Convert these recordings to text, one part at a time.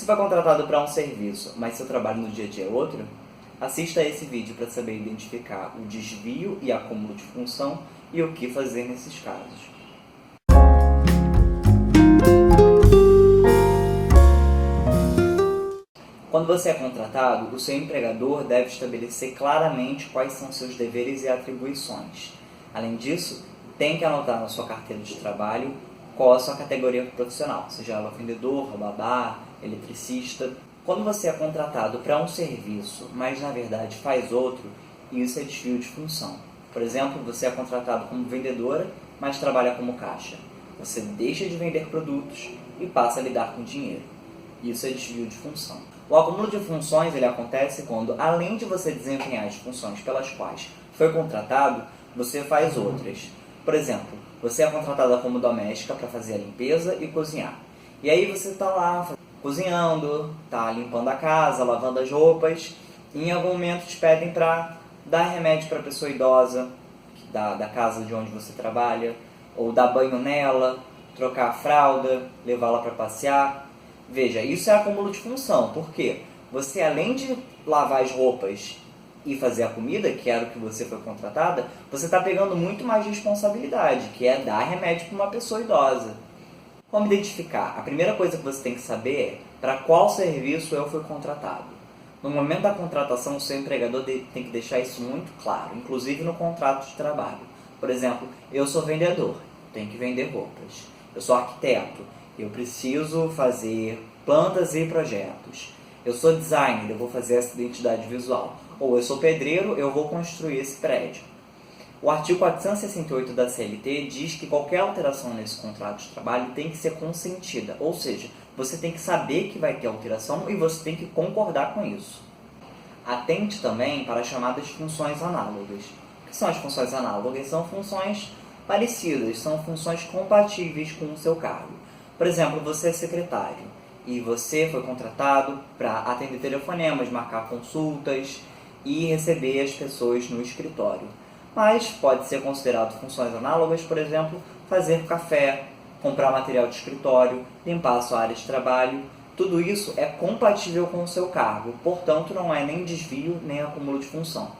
Se foi contratado para um serviço, mas seu trabalho no dia a dia é outro, assista a esse vídeo para saber identificar o desvio e acúmulo de função e o que fazer nesses casos. Quando você é contratado, o seu empregador deve estabelecer claramente quais são seus deveres e atribuições. Além disso, tem que anotar na sua carteira de trabalho qual a sua categoria profissional, seja ela vendedor, babá, eletricista. Quando você é contratado para um serviço, mas na verdade faz outro, isso é desvio de função. Por exemplo, você é contratado como vendedora, mas trabalha como caixa. Você deixa de vender produtos e passa a lidar com dinheiro. Isso é desvio de função. O acúmulo de funções ele acontece quando, além de você desempenhar as funções pelas quais foi contratado, você faz outras. Por exemplo, você é contratada como doméstica para fazer a limpeza e cozinhar. E aí você está lá cozinhando, está limpando a casa, lavando as roupas, e em algum momento te pedem para dar remédio para a pessoa idosa da casa de onde você trabalha, ou dar banho nela, trocar a fralda, levá-la para passear. Veja, isso é acúmulo de função, porque você, além de lavar as roupas e fazer a comida, que era o que você foi contratada, você está pegando muito mais responsabilidade, que é dar remédio para uma pessoa idosa. Como identificar? A primeira coisa que você tem que saber é para qual serviço eu fui contratado. No momento da contratação, o seu empregador tem que deixar isso muito claro, inclusive no contrato de trabalho. Por exemplo, eu sou vendedor, tenho que vender roupas. Eu sou arquiteto, eu preciso fazer plantas e projetos. Eu sou designer, eu vou fazer essa identidade visual. Ou eu sou pedreiro, eu vou construir esse prédio. O artigo 468 da CLT diz que qualquer alteração nesse contrato de trabalho tem que ser consentida, ou seja, você tem que saber que vai ter alteração e você tem que concordar com isso. Atente também para as chamadas funções análogas. O que são as funções análogas? São funções parecidas, são funções compatíveis com o seu cargo. Por exemplo, você é secretário e você foi contratado para atender telefonemas, marcar consultas e receber as pessoas no escritório. Mas pode ser considerado funções análogas, por exemplo, fazer café, comprar material de escritório, limpar a sua área de trabalho. Tudo isso é compatível com o seu cargo, portanto não é nem desvio nem acúmulo de função.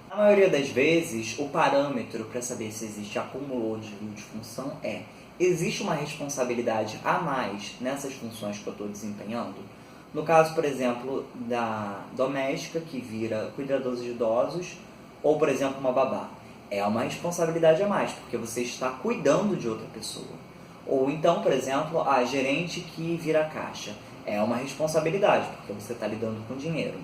Na maioria das vezes, o parâmetro para saber se existe acúmulo ou desvio de função existe uma responsabilidade a mais nessas funções que eu estou desempenhando? No caso, por exemplo, da doméstica que vira cuidadora de idosos, ou, por exemplo, uma babá. É uma responsabilidade a mais, porque você está cuidando de outra pessoa. Ou então, por exemplo, a gerente que vira caixa. É uma responsabilidade, porque você está lidando com dinheiro.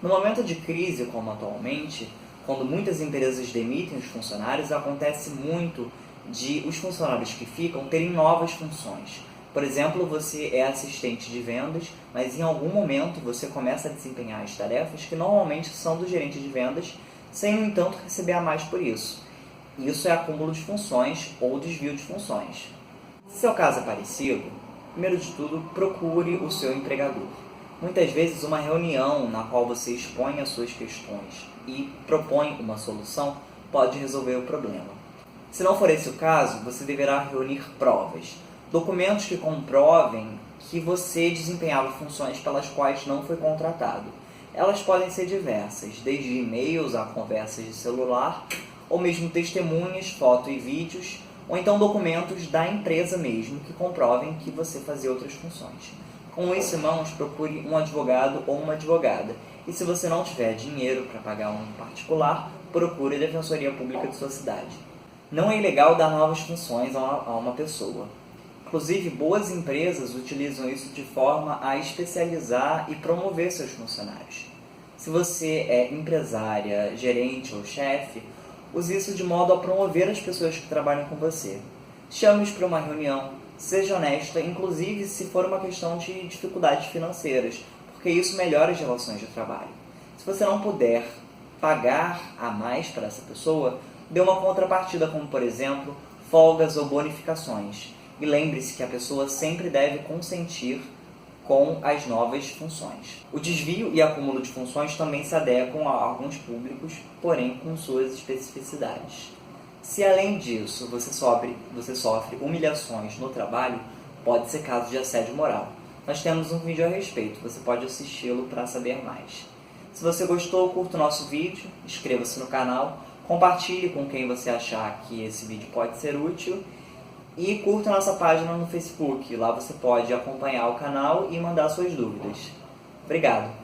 No momento de crise, como atualmente, quando muitas empresas demitem os funcionários, acontece muito de os funcionários que ficam terem novas funções. Por exemplo, você é assistente de vendas, mas em algum momento você começa a desempenhar as tarefas que normalmente são do gerente de vendas, sem, no entanto, receber a mais por isso. Isso é acúmulo de funções ou desvio de funções. Se seu caso é parecido, primeiro de tudo, procure o seu empregador. Muitas vezes, uma reunião na qual você expõe as suas questões e propõe uma solução pode resolver o problema. Se não for esse o caso, você deverá reunir provas, documentos que comprovem que você desempenhava funções pelas quais não foi contratado. Elas podem ser diversas, desde e-mails a conversas de celular, ou mesmo testemunhas, fotos e vídeos, ou então documentos da empresa mesmo que comprovem que você fazia outras funções. Com isso em mãos, procure um advogado ou uma advogada. E se você não tiver dinheiro para pagar um particular, procure a Defensoria Pública de sua cidade. Não é ilegal dar novas funções a uma pessoa. Inclusive, boas empresas utilizam isso de forma a especializar e promover seus funcionários. Se você é empresária, gerente ou chefe, use isso de modo a promover as pessoas que trabalham com você. Chame-os para uma reunião, seja honesta, inclusive se for uma questão de dificuldades financeiras, porque isso melhora as relações de trabalho. Se você não puder pagar a mais para essa pessoa, dê uma contrapartida como, por exemplo, folgas ou bonificações. E lembre-se que a pessoa sempre deve consentir com as novas funções. O desvio e acúmulo de funções também se adequam a alguns públicos, porém com suas especificidades. Se além disso você sofre humilhações no trabalho, pode ser caso de assédio moral. nós temos um vídeo a respeito, você pode assisti-lo para saber mais. Se você gostou, curta o nosso vídeo, inscreva-se no canal, compartilhe com quem você achar que esse vídeo pode ser útil e curta nossa página no Facebook, lá você pode acompanhar o canal e mandar suas dúvidas. Obrigado!